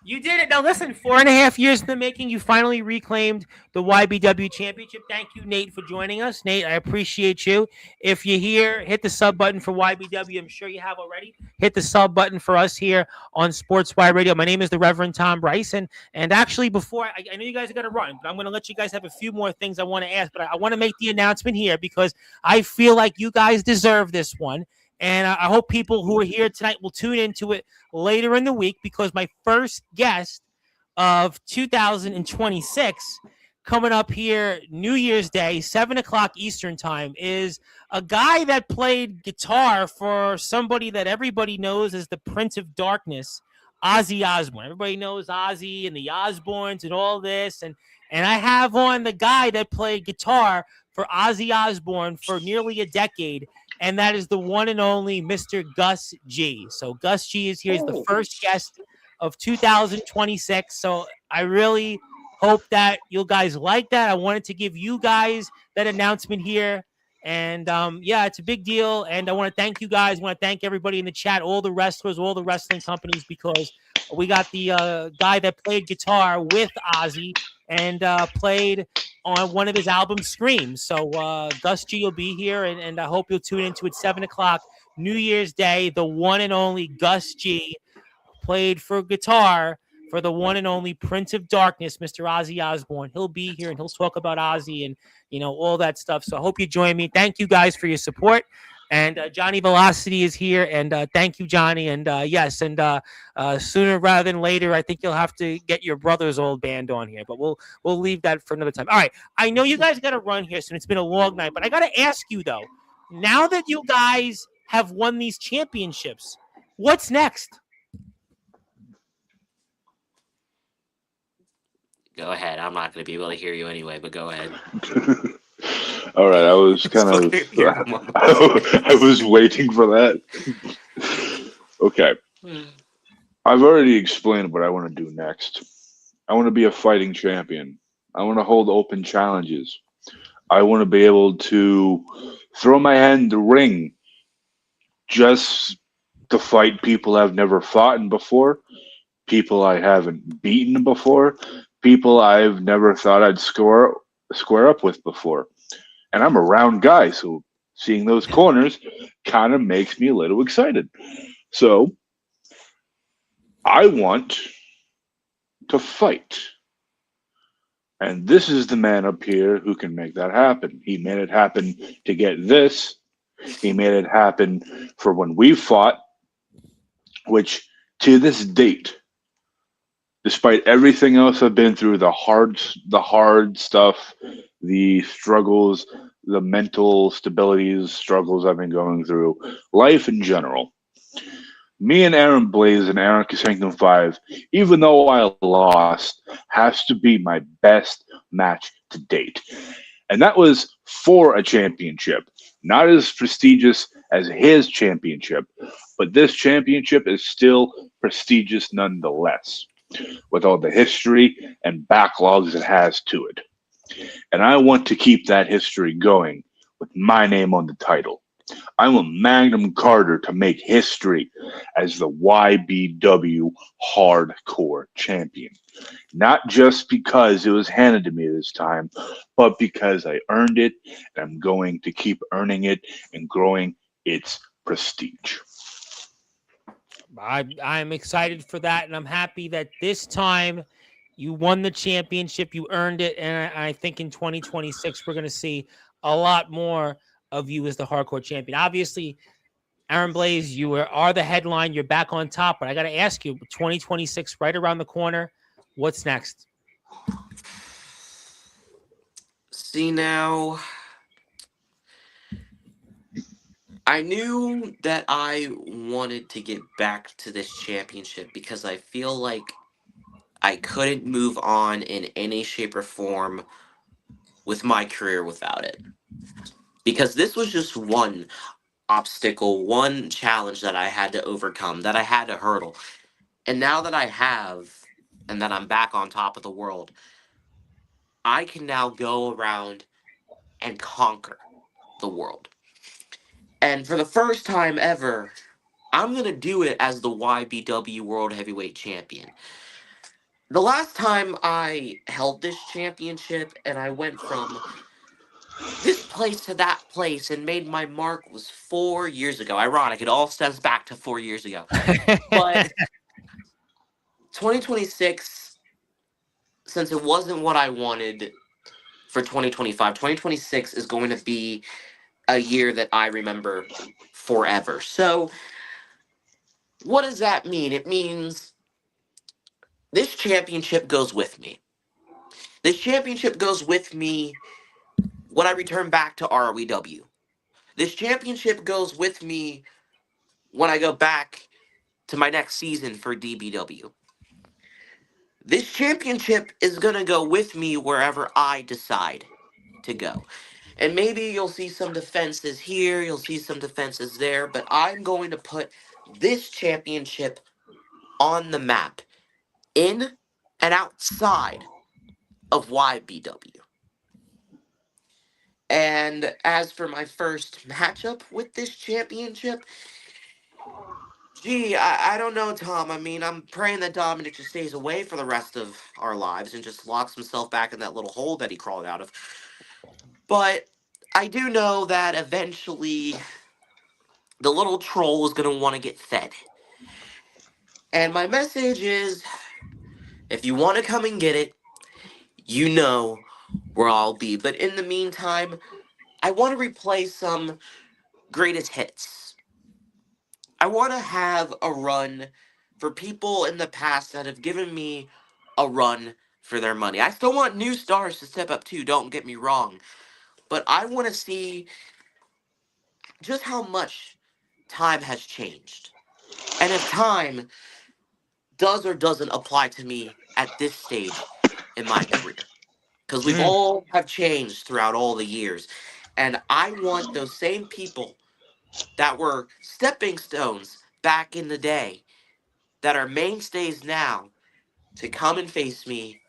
You did it. Now, listen, 4.5 years in the making, you finally reclaimed the YBW championship. Thank you, Nate, for joining us. Nate, I appreciate you. If you're here, hit the sub button for YBW. I'm sure you have already. Hit the sub button for us here on Sportzwire Radio. My name is the Reverend Tom Bryce. And actually, before I know you guys are going to run, but I'm going to let you guys have a few more things I want to ask. But I want to make the announcement here because I feel like you guys deserve this one. And I hope people who are here tonight will tune into it later in the week because my first guest of 2026 coming up here New Year's Day, 7 o'clock Eastern time, is a guy that played guitar for somebody that everybody knows as the Prince of Darkness, Ozzy Osbourne. Everybody knows Ozzy and the Osbournes and all this. And I have on the guy that played guitar for Ozzy Osbourne for nearly a decade. And that is the one and only Mr. Gus G. So Gus G is here. He's the first guest of 2026. So I really hope that you guys like that. I wanted to give you guys that announcement here. And yeah, it's a big deal. And I want to thank you guys. I want to thank everybody in the chat, all the wrestlers, all the wrestling companies, because we got the guy that played guitar with Ozzy and played on one of his albums, Screams. So Gus G will be here, and I hope you'll tune into it 7 o'clock New Year's Day. The one and only Gus G played for guitar for the one and only Prince of Darkness, Mr. Ozzy Osbourne. He'll be here, and he'll talk about Ozzy and, you know, all that stuff. So I hope you join me. Thank you guys for your support. And Johnny Velocity is here, and thank you, Johnny. And yes, and sooner rather than later, I think you'll have to get your brother's old band on here. But we'll leave that for another time. All right, I know you guys got to run here soon. It's been a long night, but I got to ask you though. Now that you guys have won these championships, what's next? Go ahead. I'm not going to be able to hear you anyway, but go ahead. All right, I was kind of I was waiting for that. Okay. I've already explained what I want to do next. I want to be a fighting champion. I want to hold open challenges. I want to be able to throw my hand in the ring just to fight people I've never fought in before, people I haven't beaten before, people I've never thought I'd square up with before. And I'm a round guy, so seeing those corners kind of makes me a little excited. So I want to fight. And this is the man up here who can make that happen. He made it happen to get this. He made it happen for when we fought, which to this date, despite everything else I've been through, the hard stuff, the struggles, the mental stabilities, struggles I've been going through, life in general, me and Aaron Blaze and Aaron Sanctum 5, even though I lost, has to be my best match to date. And that was for a championship. Not as prestigious as his championship, but this championship is still prestigious nonetheless, with all the history and backlogs it has to it. And I want to keep that history going with my name on the title. I want Magnum Carter to make history as the YBW Hardcore Champion. Not just because it was handed to me this time, but because I earned it, and I'm going to keep earning it and growing its prestige. I'm excited for that, and I'm happy that this time you won the championship, you earned it, and I think in 2026 we're going to see a lot more of you as the hardcore champion. Obviously, Aaron Blaze, you are the headline. You're back on top, but I got to ask you, 2026 right around the corner. What's next? See, now, I knew that I wanted to get back to this championship because I feel like I couldn't move on in any shape or form with my career without it. Because this was just one obstacle, one challenge that I had to overcome, that I had to hurdle. And now that I have, and that I'm back on top of the world, I can now go around and conquer the world. And for the first time ever, I'm going to do it as the YBW World Heavyweight Champion. The last time I held this championship and I went from this place to that place and made my mark was 4 years ago. Ironic, it all stems back to 4 years ago. But 2026, since it wasn't what I wanted for 2025, 2026 is going to be a year that I remember forever. So, what does that mean? It means this championship goes with me. This championship goes with me when I return back to ROEW. This championship goes with me when I go back to my next season for DBW. This championship is going to go with me wherever I decide to go. And maybe you'll see some defenses here, you'll see some defenses there, but I'm going to put this championship on the map, in and outside of YBW. And as for my first matchup with this championship, gee, I don't know, Tom. I mean, I'm praying that Dominic just stays away for the rest of our lives and just locks himself back in that little hole that he crawled out of. But I do know that eventually the little troll is going to want to get fed. And my message is, if you want to come and get it, you know where I'll be. But in the meantime, I want to replay some greatest hits. I want to have a run for people in the past that have given me a run for their money. I still want new stars to step up too, don't get me wrong. But I want to see just how much time has changed. And if time does or doesn't apply to me at this stage in my career. Because we've Mm. all have changed throughout all the years. And I want those same people that were stepping stones back in the day, that are mainstays now, to come and face me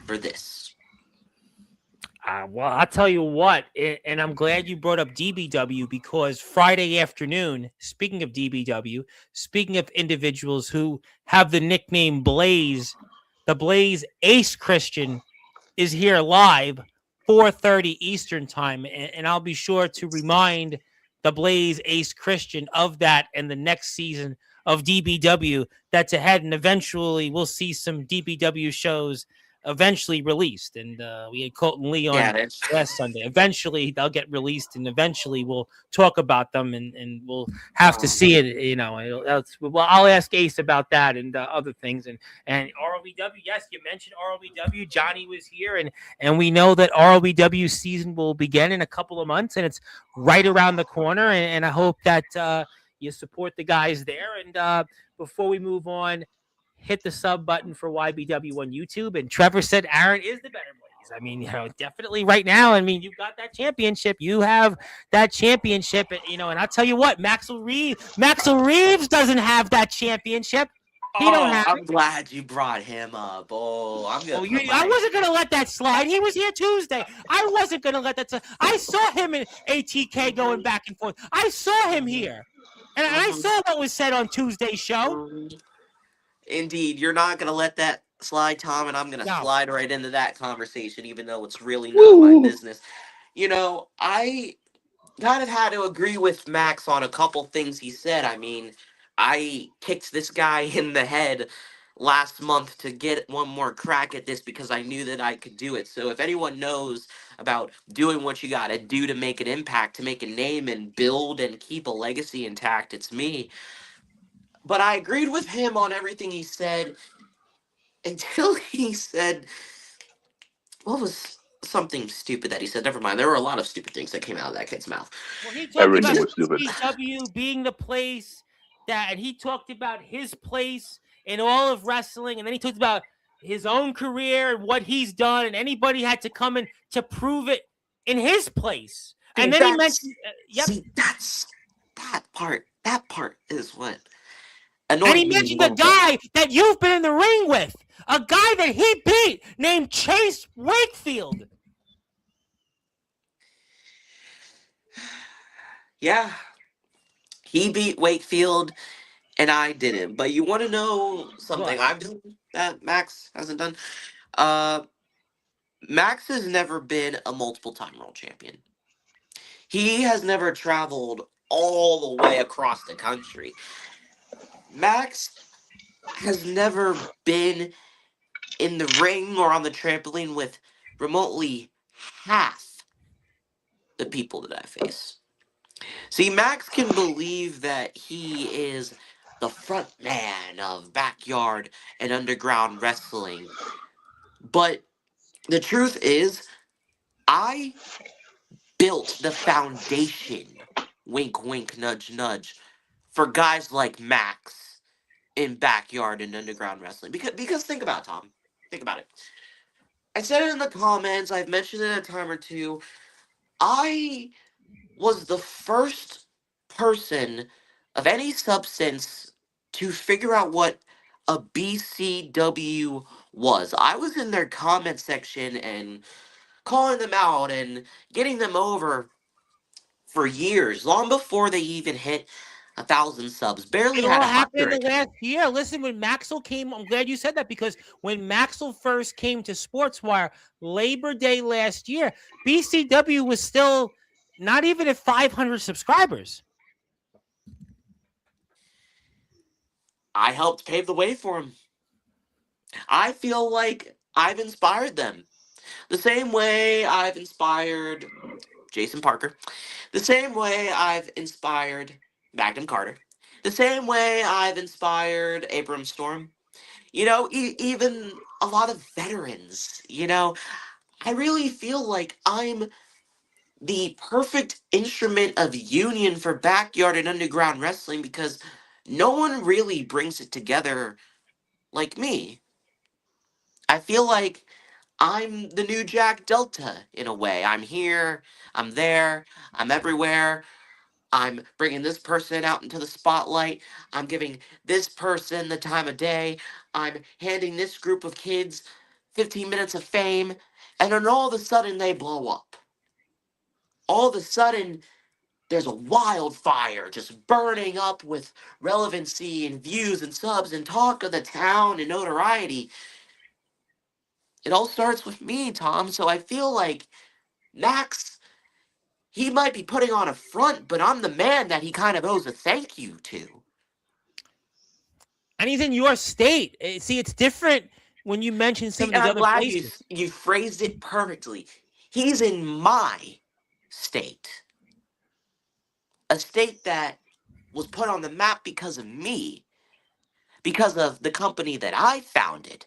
for this. Well, I'll tell you what, and I'm glad you brought up DBW because Friday afternoon, speaking of DBW, speaking of individuals who have the nickname Blaze, the Blaze Ace Christian is here live, 4:30 Eastern time, and I'll be sure to remind the Blaze Ace Christian of that and the next season of DBW that's ahead, and eventually we'll see some DBW shows eventually released. And we had Colton Lee Yeah, on that's last Sunday. Eventually they'll get released, and eventually we'll talk about them, and we'll have to see it. You know, well, I'll ask Ace about that and other things, and ROBW. Yes, you mentioned ROBW. Johnny was here, and we know that ROBW season will begin in a couple of months, and it's right around the corner. And I hope that you support the guys there. And before we move on, hit the sub button for YBW on YouTube. And Trevor said Aaron is the better Blaze. I mean, definitely right now. I mean, you've got that championship. You have that championship, and I'll tell you what, Maxwell Reeves doesn't have that championship. He don't oh, have I'm it. glad you brought him up. Oh, I'm gonna Oh, put I my wasn't gonna let that slide. He was here Tuesday. I wasn't gonna let that slide. I saw him in ATK going back and forth. I saw him here, and I saw what was said on Tuesday's show. Indeed, you're not going to let that slide, Tom, and I'm going to No. slide right into that conversation, even though it's really not my business. You know, I kind of had to agree with Max on a couple things he said. I mean, I kicked this guy in the head last month to get one more crack at this because I knew that I could do it. So if anyone knows about doing what you got to do to make an impact, to make a name and build and keep a legacy intact, it's me. But I agreed with him on everything he said until he said, what was something stupid that he said. Never mind. There were a lot of stupid things that came out of that kid's mouth. Well, he talked Everything about was stupid. BCW being the place that, and he talked about his place in all of wrestling, and then he talked about his own career and what he's done, and anybody had to come in to prove it in his place. And then he mentioned, yep. See, that's that part. That part is what And annoyed he me mentioned more. a guy that you've been in the ring with, a guy that he beat named Chase Wakefield. Yeah, he beat Wakefield, and I didn't. But you want to know something What? I've done that Max hasn't done? Uh, Max has never been a multiple-time world champion. He has never traveled all the way across the country. Max has never been in the ring or on the trampoline with remotely half the people that I face. See, Max can believe that he is the front man of backyard and underground wrestling. But the truth is, I built the foundation, wink, wink, nudge, nudge, for guys like Max in backyard and underground wrestling. Because think about it, Tom. Think about it. I said it in the comments, I've mentioned it a time or two. I was the first person of any substance to figure out what a BCW was. I was in their comment section and calling them out and getting them over for years, long before they even hit 1,000 subs. Barely It had all a happened in the 100. last year. Listen, when Maxwell came, I'm glad you said that, because when Maxwell first came to Sportswire, Labor Day last year, BCW was still not even at 500 subscribers. I helped pave the way for them. I feel like I've inspired them. The same way I've inspired Jason Parker. The same way I've inspired Magnum Carter. The same way I've inspired Abram Storm. Even a lot of veterans. I really feel like I'm the perfect instrument of union for backyard and underground wrestling because no one really brings it together like me. I feel like I'm the new Jack Delta in a way. I'm here, I'm there, I'm everywhere. I'm bringing this person out into the spotlight. I'm giving this person the time of day. I'm handing this group of kids 15 minutes of fame. And then all of a sudden they blow up. All of a sudden there's a wildfire just burning up with relevancy and views and subs and talk of the town and notoriety. It all starts with me, Tom. So I feel like Max, he might be putting on a front, but I'm the man that he kind of owes a thank you to. And he's in your state. See, it's different when you mention some See, of and these I'm other glad places. you phrased it perfectly. He's in my state, a state that was put on the map because of me, because of the company that I founded,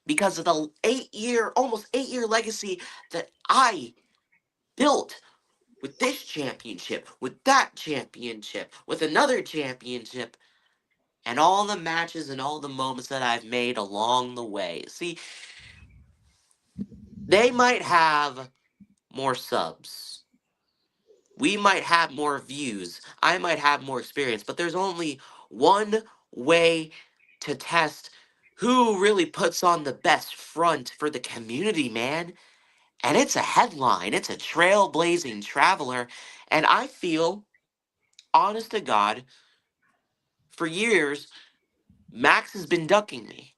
because of the almost 8 year legacy that I built with this championship, with that championship, with another championship, and all the matches and all the moments that I've made along the way. See, they might have more subs. We might have more views. I might have more experience, but there's only one way to test who really puts on the best front for the community, man. And it's a headline, it's a trailblazing traveler. And I feel, honest to God, for years, Max has been ducking me.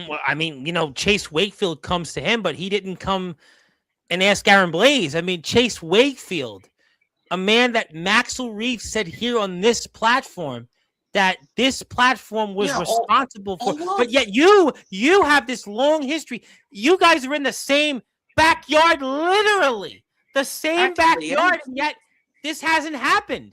Well, I mean, Chase Wakefield comes to him, but he didn't come and ask Aaron Blaze. I mean, Chase Wakefield, a man that Maxwell Reeve said here on this platform that this platform was Yeah, responsible for. all But love. yet you have this long history. You guys are in the same backyard, literally the same Actually, yeah. backyard, and yet this hasn't happened.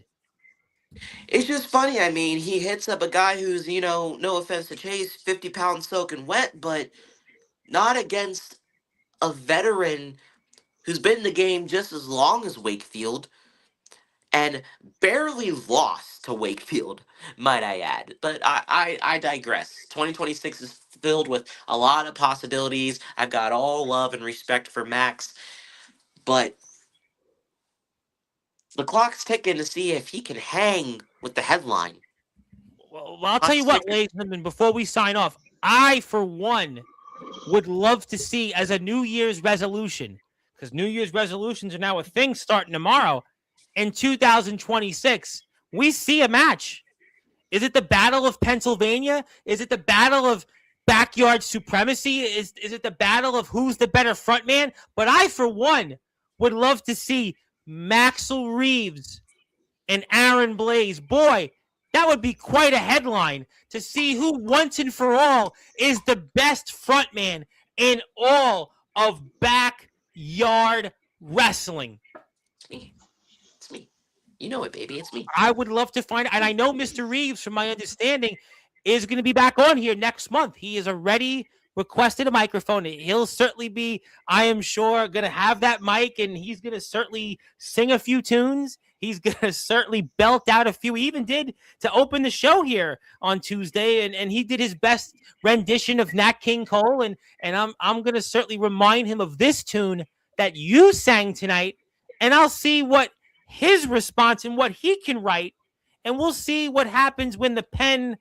It's just funny. I mean, he hits up a guy who's, no offense to Chase, 50 pounds soaking wet, but not against a veteran who's been in the game just as long as Wakefield and barely lost to Wakefield, might I add. But I digress. 2026 is filled with a lot of possibilities. I've got all love and respect for Max, but the clock's ticking to see if he can hang with the headline. Well, I'll tell you Clock's what, ticking. ladies and gentlemen, before we sign off, I, for one, would love to see as a New Year's resolution, because New Year's resolutions are now a thing starting tomorrow. In 2026, we see a match. Is it the Battle of Pennsylvania? Is it the Battle of Backyard Supremacy? Is it the battle of who's the better frontman? But I, for one, would love to see Maxwell Reeves and Aaron Blaze. Boy, that would be quite a headline to see who once and for all is the best frontman in all of backyard wrestling. It's me. It's me. You know it, baby. It's me. I would love to find, and I know Mr. Reeves, from my understanding, is going to be back on here next month. He has already requested a microphone. He'll certainly be, I am sure, going to have that mic, and he's going to certainly sing a few tunes. He's going to certainly belt out a few. He even did to open the show here on Tuesday, and he did his best rendition of Nat King Cole, and I'm going to certainly remind him of this tune that you sang tonight, and I'll see what his response and what he can write, and we'll see what happens when the pen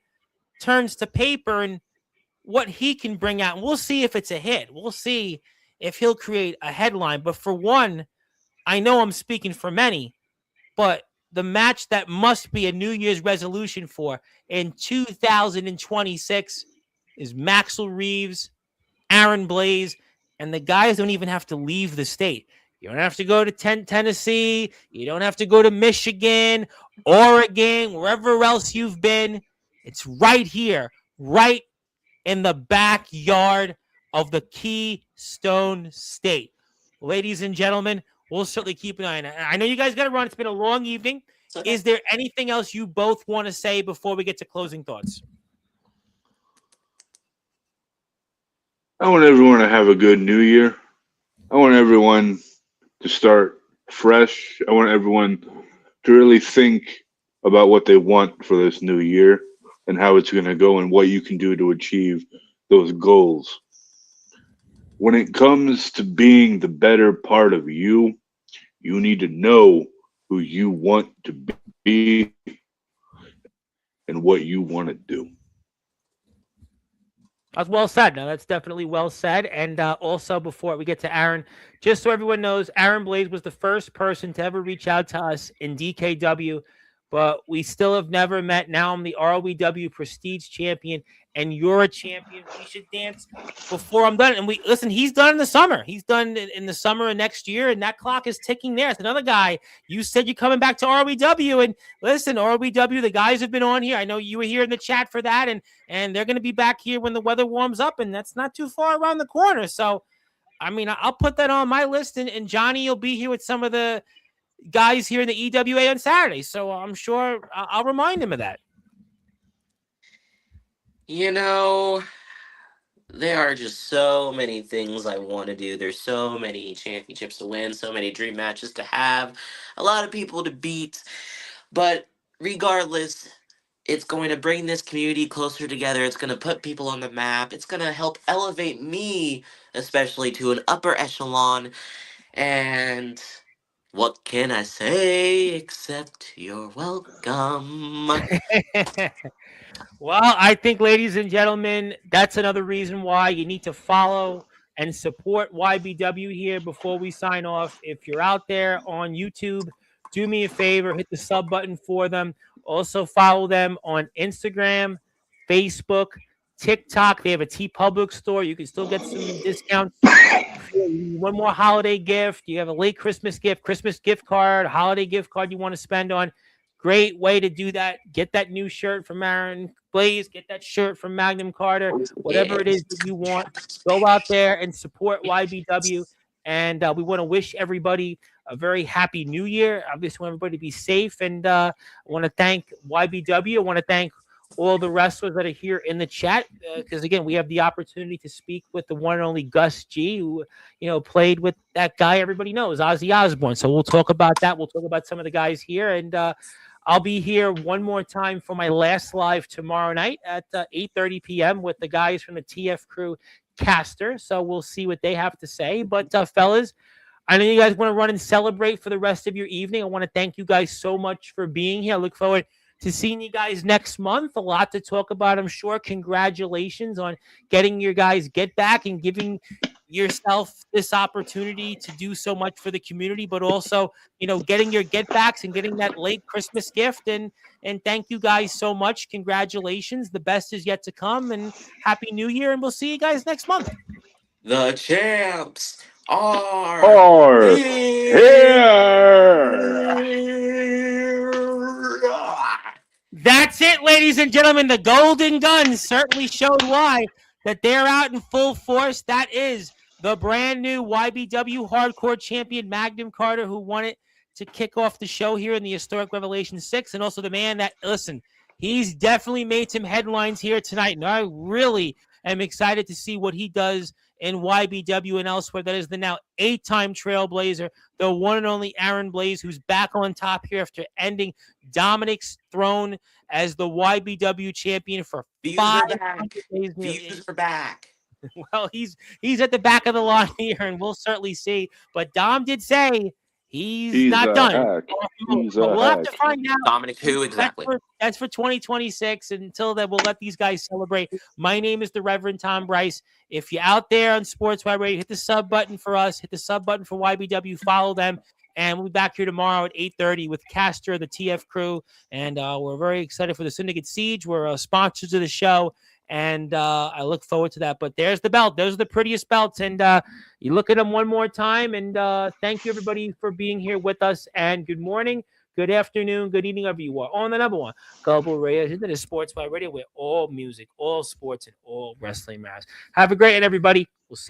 turns to paper and what he can bring out. And we'll see if it's a hit. We'll see if he'll create a headline. But for one, I know I'm speaking for many, but the match that must be a New Year's resolution for in 2026 is Maxwell Reeves, Aaron Blaze, and the guys don't even have to leave the state. You don't have to go to Tennessee. You don't have to go to Michigan, Oregon, wherever else you've been. It's right here, right in the backyard of the Keystone State. Ladies and gentlemen, we'll certainly keep an eye on it. I know you guys got to run. It's been a long evening. Okay. Is there anything else you both want to say before we get to closing thoughts? I want everyone to have a good new year. I want everyone to start fresh. I want everyone to really think about what they want for this new year and how it's going to go and what you can do to achieve those goals. When it comes to being the better part of you, you need to know who you want to be and what you want to do. That's well said. No, that's definitely well said. And also, before we get to Aaron, just so everyone knows, Aaron Blaze was the first person to ever reach out to us in DKW, but we still have never met. Now I'm the ROEW Prestige Champion, and you're a champion. We should dance before I'm done. And he's done in the summer. He's done in the summer of next year, and that clock is ticking there. It's another guy. You said you're coming back to ROEW, and listen, ROEW, the guys have been on here. I know you were here in the chat for that, and they're going to be back here when the weather warms up, and that's not too far around the corner. So, I mean, I'll put that on my list, and Johnny will be here with some of the guys here in the EWA on Saturday. So I'm sure I'll remind him of that. You know, there are just so many things I want to do. There's so many championships to win, so many dream matches to have, a lot of people to beat. But regardless, it's going to bring this community closer together. It's going to put people on the map. It's going to help elevate me, especially, to an upper echelon. And what can I say except you're welcome? Well, I think, ladies and gentlemen, that's another reason why you need to follow and support YBW here before we sign off. If you're out there on YouTube, do me a favor, hit the sub button for them. Also follow them on Instagram, Facebook, TikTok. They have a TeePublic store. You can still get some discounts. One more holiday gift. You have a late Christmas gift card, holiday gift card you want to spend on. Great way to do that. Get that new shirt from Aaron Blaze. Get that shirt from Magnum Carter. Whatever it is that you want, go out there and support YBW. And we want to wish everybody a very happy new year. Obviously, want everybody to be safe. And I want to thank YBW. I want to thank all the wrestlers that are here in the chat, because again, we have the opportunity to speak with the one and only Gus G, who played with that guy everybody knows, Ozzy Osbourne. So we'll talk about that. We'll talk about some of the guys here, and I'll be here one more time for my last live tomorrow night at 8:30 p.m. with the guys from the TF Crew Caster. So we'll see what they have to say. But fellas, I know you guys want to run and celebrate for the rest of your evening. I want to thank you guys so much for being here. I look forward to seeing you guys next month. A lot to talk about, I'm sure. Congratulations on getting your guys get back and giving yourself this opportunity to do so much for the community, but also, getting your get backs and getting that late Christmas gift. And thank you guys so much. Congratulations. The best is yet to come, and Happy New Year. And we'll see you guys next month. The champs Or here. That's it, ladies and gentlemen. The Golden Guns certainly showed why that they're out in full force. That is the brand new YBW Hardcore Champion Magnum Carter, who won it to kick off the show here in the historic Revelation 6, and also the man that, listen, he's definitely made some headlines here tonight, and I really am excited to see what he does in YBW and elsewhere. That is the now 8-time Trailblazer, the one and only Aaron Blaze, who's back on top here after ending Dominic's throne as the YBW champion for Views 5 are back. days. Views are back. Well, he's at the back of the line here, and we'll certainly see. But Dom did say he's not done. Hack. We'll have to find out. Dominic who exactly? That's for 2026. Until then, we'll let these guys celebrate. My name is the Reverend Tom Bryce. If you're out there on Sportzwire Radio, hit the sub button for us. Hit the sub button for YBW. Follow them. And we'll be back here tomorrow at 8:30 with Castor, the TF Crew. And we're very excited for the Syndicate Siege. We're sponsors of the show. And I look forward to that. But there's the belt. Those are the prettiest belts. And you look at them one more time. And thank you, everybody, for being here with us. And good morning, good afternoon, good evening, wherever you are. On the number one Global Radio, into the Sportswire Radio, where all music, all sports, and all wrestling matters. Have a great night, everybody. We'll see you.